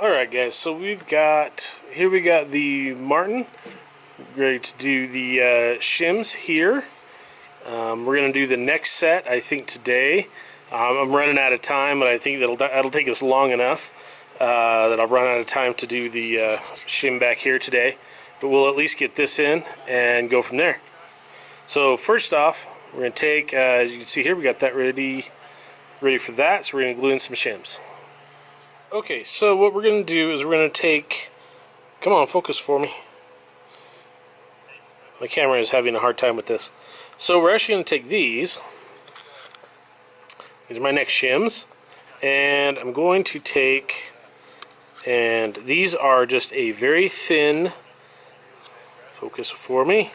Alright guys, so we got the Martin, ready to do the shims here. We're going to do the next set, I think, today. I'm running out of time, but I think that'll take us long enough that I'll run out of time to do the shim back here today. But we'll at least get this in and go from there. So first off, we're going to take, as you can see here, we got that ready for that, so we're going to glue in some shims. Okay, so what we're going to do is we're going to take, come on, focus for me. My camera is having a hard time with this. So we're actually going to take these are my next shims, and I'm going to take, and these are just a very thin, focus for me,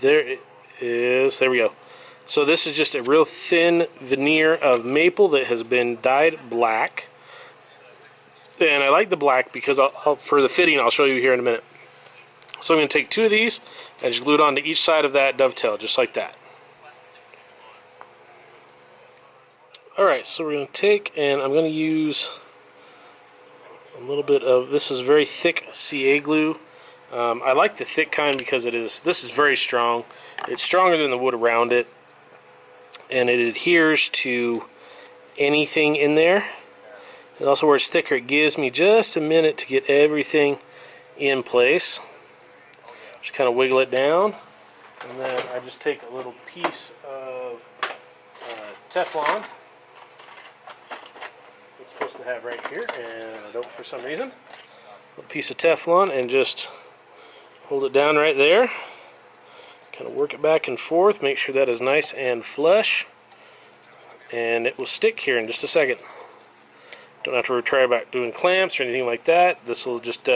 there it is, there we go. So this is just a real thin veneer of maple that has been dyed black. And I like the black because for the fitting, I'll show you here in a minute. So I'm going to take two of these and just glue it onto each side of that dovetail, just like that. Alright, so we're going to take, and I'm going to use a little bit of, this is very thick CA glue. I like the thick kind because this is very strong. It's stronger than the wood around it, and it adheres to anything in there. And also where it's thicker, it gives me just a minute to get everything in place. Just kind of wiggle it down, and then I just take a little piece of Teflon. It's supposed to have right here, and I don't for some reason. A piece of Teflon, and just hold it down right there. Kind of work it back and forth, make sure that is nice and flush, and it will stick here in just a second. Don't have to try about doing clamps or anything like that. This will just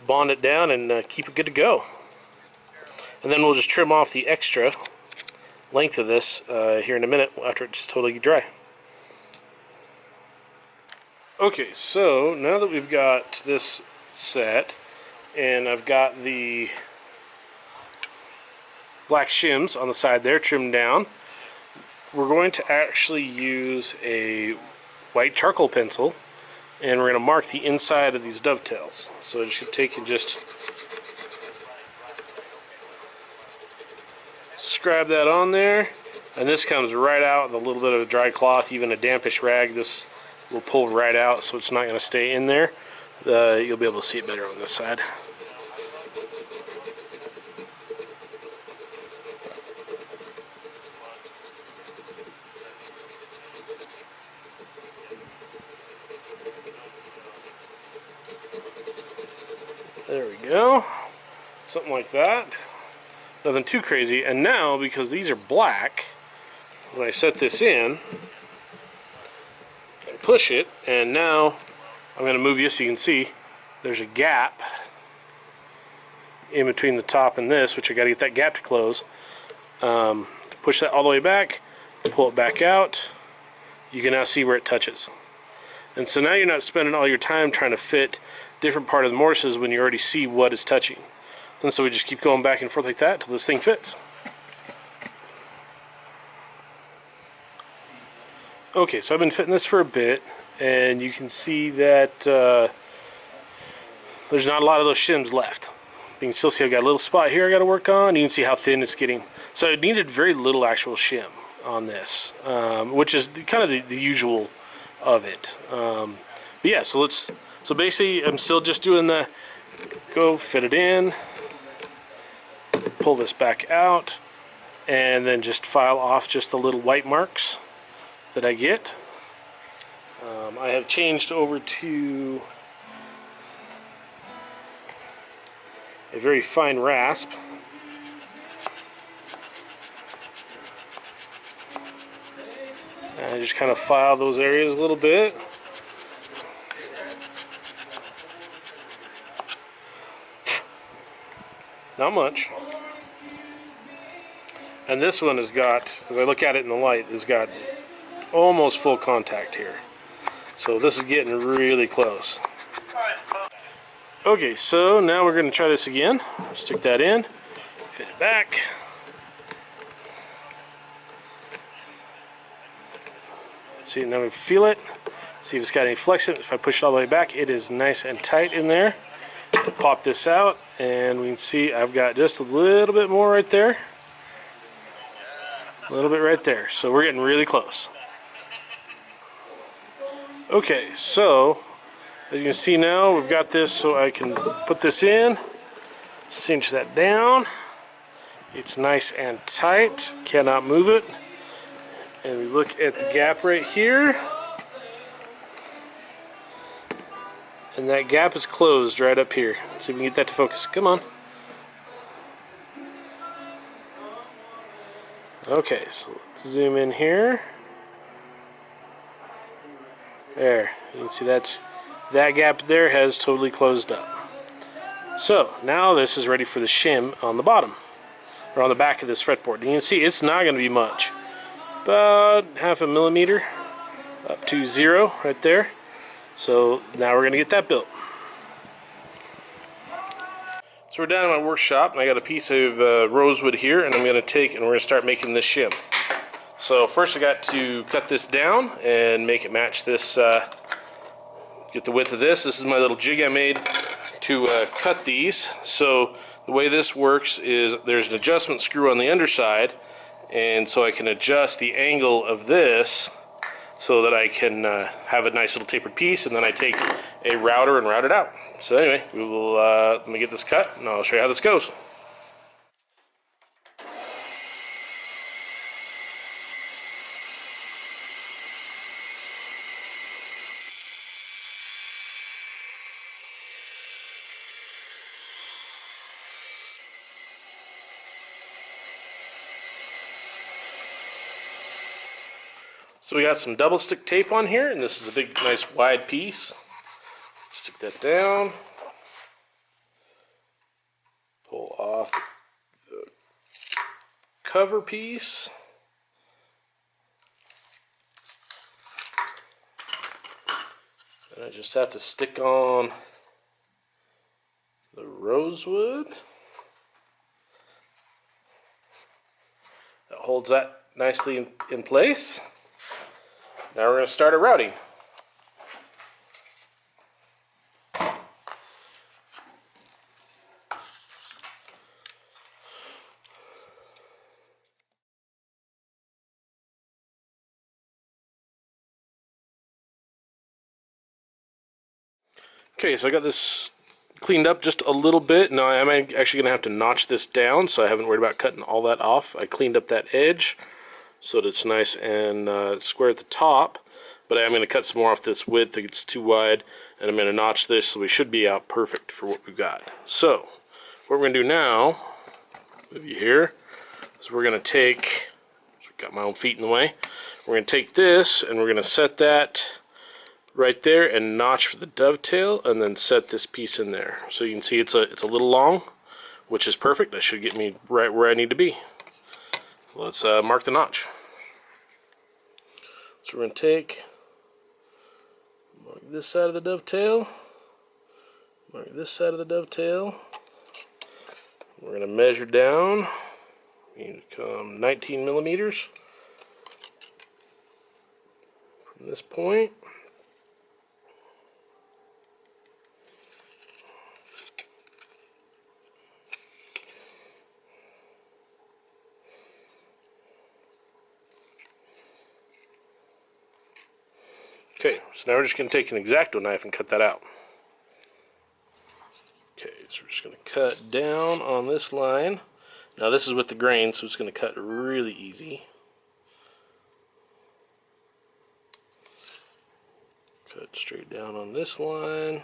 bond it down and keep it good to go. And then we'll just trim off the extra length of this here in a minute after it's totally dry. Okay, so now that we've got this set and I've got the black shims on the side there trimmed down, we're going to actually use a white charcoal pencil, and we're going to mark the inside of these dovetails. So I should take and just scribe that on there, and this comes right out with a little bit of a dry cloth, even a dampish rag. This will pull right out, so it's not going to stay in there. You'll be able to see it better on this side. There we go. Something like that. Nothing too crazy. And now, because these are black, when I set this in, I push it, and now I'm going to move you so you can see there's a gap in between the top and this, which I got to get that gap to close. Push that all the way back, pull it back out. You can now see where it touches. And so now you're not spending all your time trying to fit different part of the mortises when you already see what is touching. And so we just keep going back and forth like that until this thing fits. Okay, so I've been fitting this for a bit, and you can see that there's not a lot of those shims left. You can still see I've got a little spot here I got to work on. You can see how thin it's getting. So I needed very little actual shim on this, which is kind of the usual of it. But yeah, so basically I'm still just doing the go fit it in, pull this back out, and then just file off just the little white marks that I get. I have changed over to a very fine rasp. And I just kind of file those areas a little bit. Not much. And this one has got, as I look at it in the light, has got almost full contact here. So this is getting really close. Okay, so now we're going to try this again. Stick that in, fit it back. See, now we feel it. See if it's got any flex in it. If I push it all the way back, it is nice and tight in there. Pop this out, and we can see I've got just a little bit more right there. A little bit right there. So we're getting really close. Okay, so as you can see now, we've got this so I can put this in, cinch that down. It's nice and tight, cannot move it. And we look at the gap right here. And that gap is closed right up here. Let's see if we can get that to focus. Come on. Okay, so let's zoom in here. There, you can see that gap there has totally closed up. So now this is ready for the shim on the bottom, or on the back of this fretboard. And you can see it's not going to be much, about 0.5 millimeter up to 0 right there. So now we're going to get that built. So we're down in my workshop, and I got a piece of rosewood here, and I'm going to take and we're going to start making this shim. So first I got to cut this down and make it match this, get the width of this. This is my little jig I made to cut these. So the way this works is there's an adjustment screw on the underside, and so I can adjust the angle of this so that I can have a nice little tapered piece, and then I take a router and route it out. So anyway, we will let me get this cut and I'll show you how this goes. So we got some double stick tape on here, and this is a big, nice, wide piece. Stick that down. Pull off the cover piece. And I just have to stick on the rosewood. That holds that nicely in place. Now we're going to start our routing. Okay, so I got this cleaned up just a little bit. Now I'm actually going to have to notch this down, so I haven't worried about cutting all that off. I cleaned up that edge so that it's nice and square at the top, but I'm going to cut some more off this width. I think it's too wide, and I'm going to notch this so we should be out perfect for what we've got. So what we're going to do now, move you here, is we're going to take, got my own feet in the way, we're going to take this and we're going to set that right there and notch for the dovetail, and then set this piece in there. So you can see it's a little long, which is perfect. That should get me right where I need to be. Let's mark the notch. So we're going to mark this side of the dovetail, mark this side of the dovetail. We're going to measure down. We need to come 19 millimeters from this point. Okay, so now we're just going to take an X-Acto knife and cut that out. Okay, so we're just going to cut down on this line. Now this is with the grain, so it's going to cut really easy. Cut straight down on this line.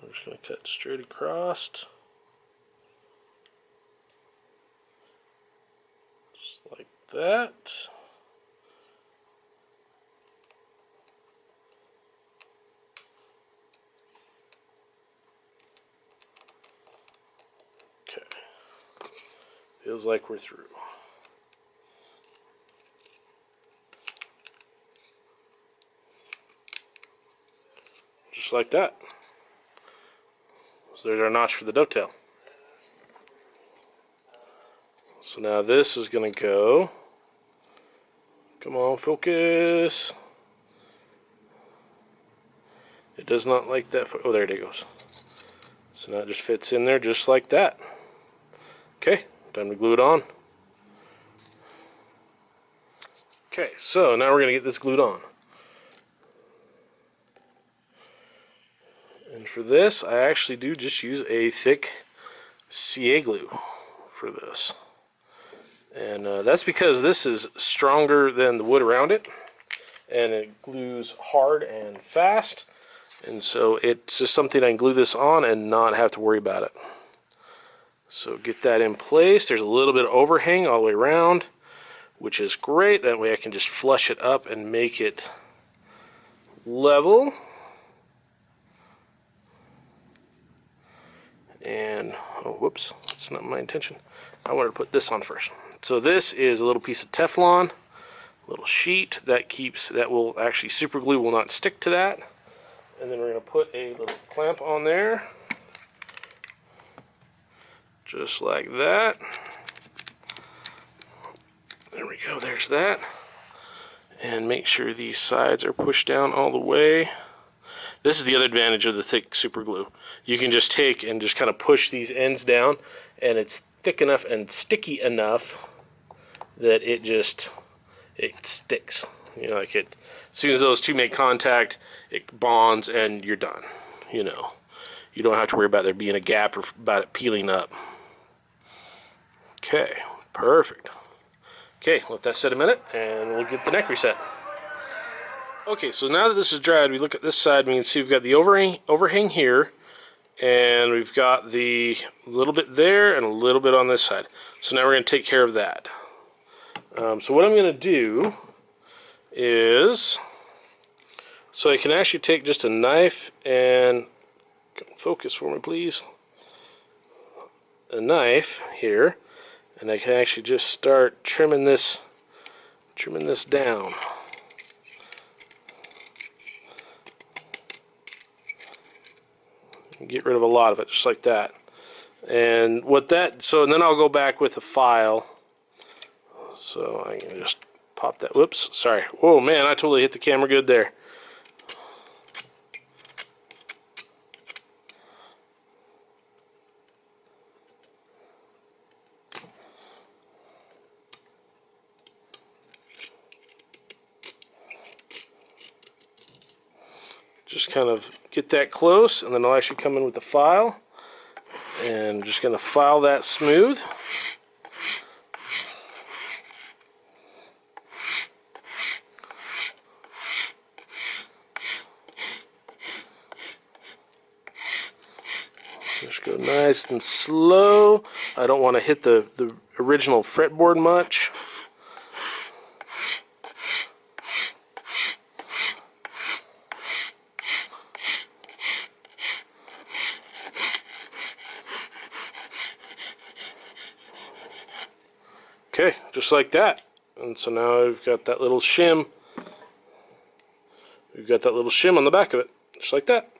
We're just going to cut straight across. Like that. Okay. Feels like we're through. Just like that. So there's our notch for the dovetail. So now this is going to go Come on, focus. It does not like that. Oh, there it goes. So now it just fits in there just like that. Okay, time to glue it on. Okay, so now we're going to get this glued on. And for this, I actually do just use a thick CA glue for this. And that's because this is stronger than the wood around it. And it glues hard and fast. And so it's just something I can glue this on and not have to worry about it. So get that in place. There's a little bit of overhang all the way around, which is great. That way I can just flush it up and make it level. And, oh, whoops, that's not my intention. I wanted to put this on first. So this is a little piece of Teflon, a little sheet that will actually, super glue will not stick to that. And then we're going to put a little clamp on there, just like that. There we go, there's that. And make sure these sides are pushed down all the way. This is the other advantage of the thick super glue. You can just take and just kind of push these ends down, and it's thick enough and sticky enough that it sticks. You know, like it, as soon as those two make contact, it bonds and you're done. You know, you don't have to worry about there being a gap or about it peeling up. Okay, perfect. Okay, let that sit a minute and we'll get the neck reset. Okay, so now that this is dried, we look at this side, we can see we've got the overhang here, and we've got the little bit there and a little bit on this side. So now we're going to take care of that. So what I'm going to do is, so I can actually take just a knife and, focus for me please, a knife here, and I can actually just start trimming this down. Get rid of a lot of it, just like that. And and then I'll go back with a file. So I can just pop that, whoops, sorry. Whoa, man, I totally hit the camera good there. Just kind of get that close, and then I'll actually come in with the file, and I'm just going to file that smooth. Just go nice and slow. I don't want to hit the original fretboard much. Okay, just like that. And so now we've got that little shim. We've got that little shim on the back of it, just like that.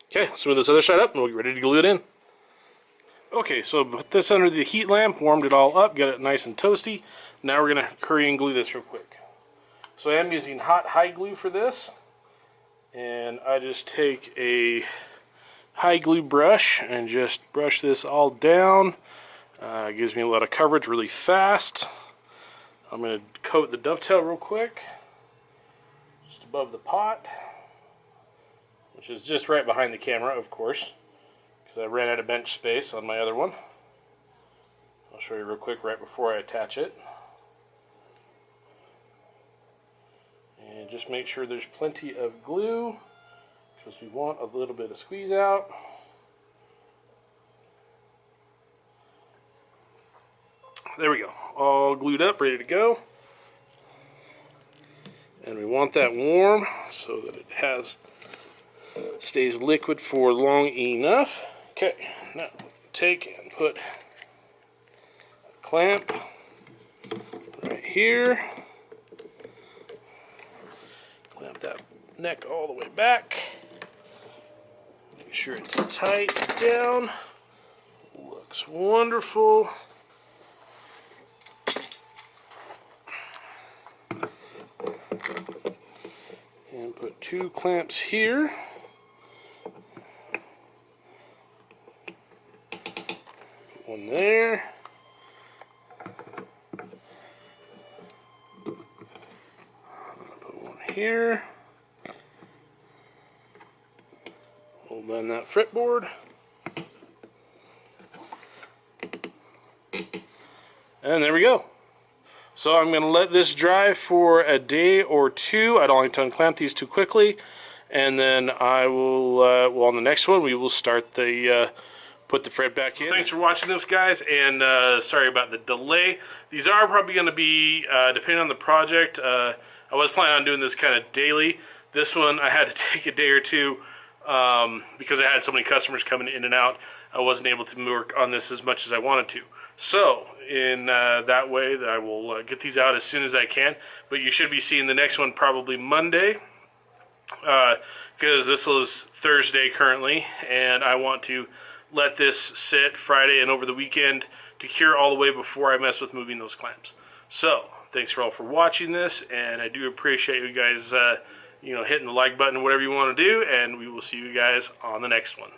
Okay, let's move this other side up and we'll get ready to glue it in. Okay, so put this under the heat lamp, warmed it all up, got it nice and toasty. Now we're going to hurry and glue this real quick. So I am using hot high glue for this. And I just take a high glue brush and just brush this all down. It gives me a lot of coverage really fast. I'm going to coat the dovetail real quick, just above the pot, which is just right behind the camera, of course, because I ran out of bench space on my other one. I'll show you real quick right before I attach it. And just make sure there's plenty of glue, because we want a little bit of squeeze out. There we go, all glued up, ready to go. And we want that warm so that it stays liquid for long enough. Okay, now take and put a clamp right here. Clamp that neck all the way back. Make sure it's tight down. Looks wonderful. Put 2 clamps here. One there. Put one here. Hold on that fretboard. And there we go. So I'm going to let this dry for a day or two. I don't like to unclamp these too quickly. And then I will, well, on the next one, we will start the, put the fret back in. So thanks for watching this, guys, and sorry about the delay. These are probably going to be, depending on the project, I was planning on doing this kind of daily. This one, I had to take a day or two because I had so many customers coming in and out. I wasn't able to work on this as much as I wanted to. So, in that way, I will get these out as soon as I can. But you should be seeing the next one probably Monday, because this is Thursday currently, and I want to let this sit Friday and over the weekend to cure all the way before I mess with moving those clamps. So, thanks for all for watching this, and I do appreciate you guys, hitting the like button, whatever you want to do, and we will see you guys on the next one.